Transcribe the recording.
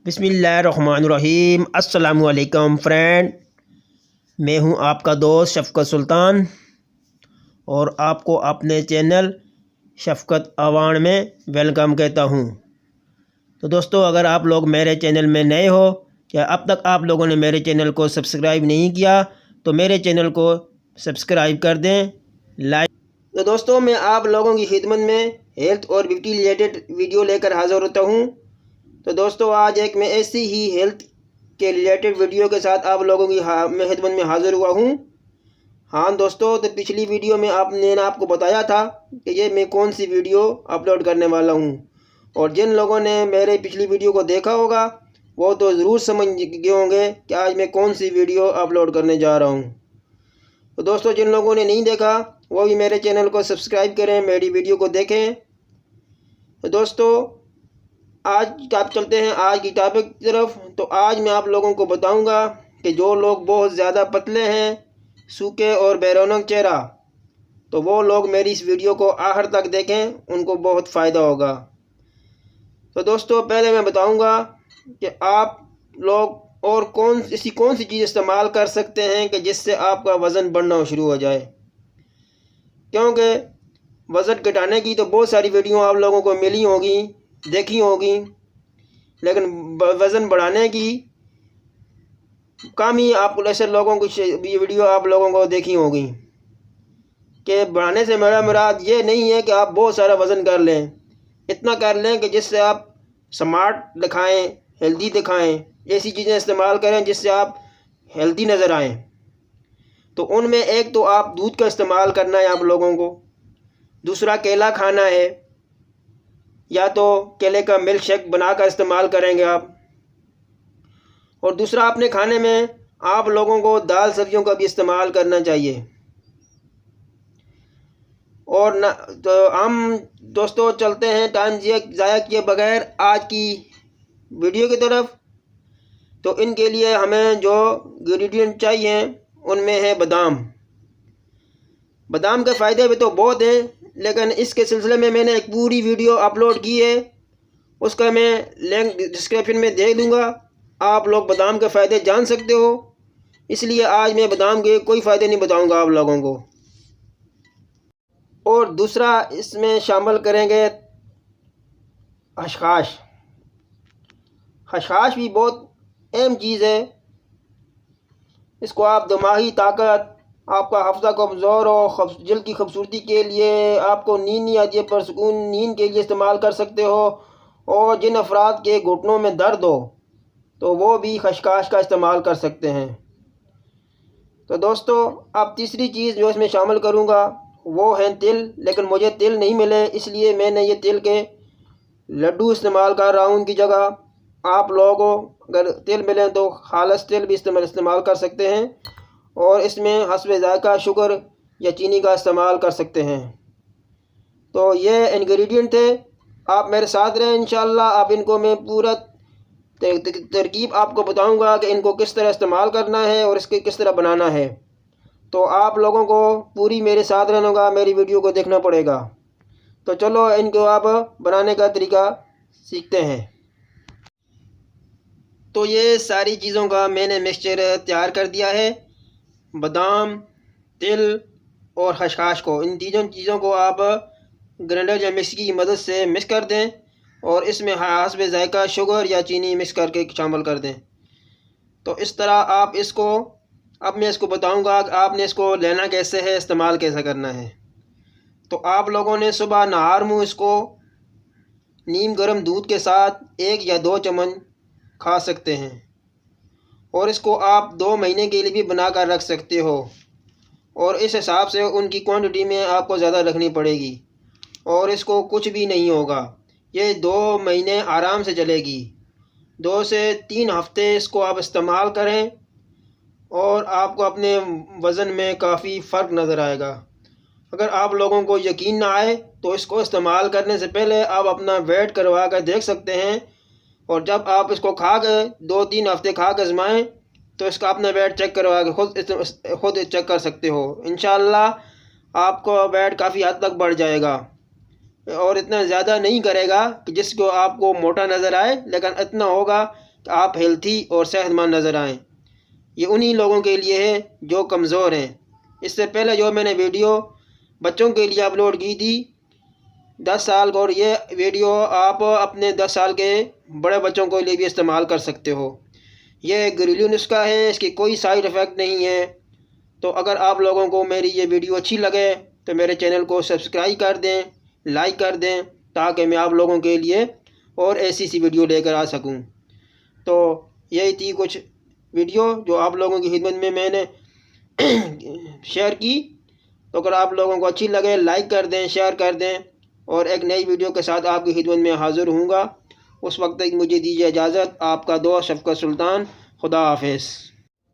बिस्मिल्लाहिर्रहमानिर्रहीम। अस्सलामुअलैकुम फ्रेंड, मैं हूं आपका दोस्त शफ़क़त सुल्तान और आपको अपने चैनल शफ़क़त अवान में वेलकम कहता हूं। तो दोस्तों, अगर आप लोग मेरे चैनल में नए हो या अब तक आप लोगों ने मेरे चैनल को सब्सक्राइब नहीं किया तो मेरे चैनल को सब्सक्राइब कर दें, लाइक। तो दोस्तों, मैं आप लोगों की खिदमत में हेल्थ और ब्यूटी रिलेटेड वीडियो लेकर हाज़िर होता हूं। तो दोस्तों, आज एक मैं ऐसी ही हेल्थ के रिलेटेड वीडियो के साथ आप लोगों की मैं खिदमत में हाज़िर हुआ हूँ। हाँ दोस्तों, तो पिछली वीडियो में आपको बताया था कि ये मैं कौन सी वीडियो अपलोड करने वाला हूँ, और जिन लोगों ने मेरे पिछली वीडियो को देखा होगा वो तो ज़रूर समझ गए होंगे कि आज मैं कौन सी वीडियो अपलोड करने जा रहा हूँ। तो दोस्तों, जिन लोगों ने नहीं देखा वो भी मेरे चैनल को सब्सक्राइब करें, मेरी वीडियो को देखें। तो दोस्तों, आज आप चलते हैं आज की टॉपिक की तरफ। तो आज मैं आप लोगों को बताऊंगा कि जो लोग बहुत ज़्यादा पतले हैं, सूखे और बेरौनक चेहरा, तो वो लोग मेरी इस वीडियो को आखिर तक देखें, उनको बहुत फ़ायदा होगा। तो दोस्तों, पहले मैं बताऊंगा कि आप लोग और कौन सी चीज़ इस्तेमाल कर सकते हैं कि जिससे आपका वज़न बढ़ना शुरू हो जाए। क्योंकि वज़न घटाने की तो बहुत सारी वीडियो आप लोगों को मिली होगी, देखी होगी, लेकिन वज़न बढ़ाने की कम ही आप ऐसे लोगों की वीडियो आप लोगों को देखी होगी। कि बढ़ाने से मेरा मुराद ये नहीं है कि आप बहुत सारा वज़न कर लें, इतना कर लें कि जिससे आप स्मार्ट दिखाएं, हेल्दी दिखाएं। ऐसी चीज़ें इस्तेमाल करें जिससे आप हेल्दी नज़र आएं। तो उनमें एक तो आप दूध का इस्तेमाल करना है आप लोगों को, दूसरा केला खाना है, या तो केले का मिल्क शेक बनाकर इस्तेमाल करेंगे आप, और दूसरा अपने खाने में आप लोगों को दाल सब्जियों का भी इस्तेमाल करना चाहिए। और ना तो हम दोस्तों चलते हैं टाइम ज़ाया किए बगैर आज की वीडियो की तरफ। तो इनके लिए हमें जो इंग्रेडिएंट चाहिए उनमें है बादाम। बादाम के फ़ायदे भी तो बहुत हैं, लेकिन इसके सिलसिले में मैंने एक पूरी वीडियो अपलोड की है, उसका मैं लिंक डिस्क्रिप्शन में दे दूँगा। आप लोग बादाम के फ़ायदे जान सकते हो, इसलिए आज मैं बादाम के कोई फ़ायदे नहीं बताऊँगा आप लोगों को। और दूसरा इसमें शामिल करेंगे खसखस। खसखस भी बहुत अहम चीज़ है। इसको आप दिमागी ताकत, आपका हफ्ज़ा कमज़ोर हो, जल्द की खूबसूरती के लिए, आपको नींद नहीं आती है पर सुकून नींद के लिए इस्तेमाल कर सकते हो। और जिन अफराद के घुटनों में दर्द हो तो वो भी खसखस का इस्तेमाल कर सकते हैं। तो दोस्तों, अब तीसरी चीज़ जो इसमें शामिल करूँगा वो है तिल, लेकिन मुझे तिल नहीं मिले इसलिए मैंने ये तिल के लड्डू इस्तेमाल कर रहा हूँ उनकी जगह। आप लोगों अगर तिल मिले तो खालिस तिल भी इस्तेमाल कर सकते हैं, और इसमें हस्बे ज़ायका शुगर या चीनी का इस्तेमाल कर सकते हैं। तो ये इंग्रेडिएंट थे, आप मेरे साथ रहें इंशाल्लाह। अब इनको मैं पूरा तरकीब आपको बताऊंगा कि इनको किस तरह इस्तेमाल करना है और इसके किस तरह बनाना है। तो आप लोगों को पूरी मेरे साथ रहना होगा, मेरी वीडियो को देखना पड़ेगा। तो चलो इनको आप बनाने का तरीका सीखते हैं। तो ये सारी चीज़ों का मैंने मिक्सचर तैयार कर दिया है। बादाम, तिल और खसखस को, इन तीनों चीज़ों को आप ग्राइंडर या मिक्सी की मदद से मिक्स कर दें, और इसमें हस्बे ज़ायका शुगर या चीनी मिक्स करके शामिल कर दें। तो इस तरह आप इसको, अब मैं इसको बताऊंगा कि आपने इसको लेना कैसे है, इस्तेमाल कैसे करना है। तो आप लोगों ने सुबह नहार मुँह इसको नीम गर्म दूध के साथ 1 या 2 चम्मच खा सकते हैं, और इसको आप 2 महीने के लिए भी बना कर रख सकते हो। और इस हिसाब से उनकी क्वांटिटी में आपको ज़्यादा रखनी पड़ेगी, और इसको कुछ भी नहीं होगा। ये 2 महीने आराम से चलेगी। 2 से 3 हफ्ते इसको आप इस्तेमाल करें और आपको अपने वज़न में काफ़ी फ़र्क नज़र आएगा। अगर आप लोगों को यकीन ना आए तो इसको इस्तेमाल करने से पहले आप अपना वेट करवा कर देख सकते हैं, और जब आप इसको खा कर 2-3 हफ्ते खा कर आजमाएँ तो इसका अपना वेट चेक करवा के खुद चेक कर सकते हो। इंशाल्लाह आपका वेट काफ़ी हद तक बढ़ जाएगा, और इतना ज़्यादा नहीं करेगा कि जिसको आपको मोटा नज़र आए, लेकिन इतना होगा आप हेल्थी और सेहतमंद नज़र आएँ। ये उन्हीं लोगों के लिए है जो कमज़ोर हैं। इससे पहले जो मैंने वीडियो बच्चों के लिए अपलोड की थी 10 साल को, और ये वीडियो आप अपने 10 साल के बड़े बच्चों के लिए भी इस्तेमाल कर सकते हो। यह एक घरेलू नुस्खा है, इसकी कोई साइड इफ़ेक्ट नहीं है। तो अगर आप लोगों को मेरी ये वीडियो अच्छी लगे तो मेरे चैनल को सब्सक्राइब कर दें, लाइक कर दें, ताकि मैं आप लोगों के लिए और ऐसी सी वीडियो लेकर आ सकूं। तो यही थी कुछ वीडियो जो आप लोगों की खिदमत में मैंने शेयर की। तो अगर आप लोगों को अच्छी लगे लाइक कर दें, शेयर कर दें, और एक नई वीडियो के साथ आपकी खिदमत में हाज़िर हूँगा। उस वक्त तक मुझे दीजिए इजाज़त। आपका दोस्त शफ़क़त सुल्तान। खुदा हाफ़िज़।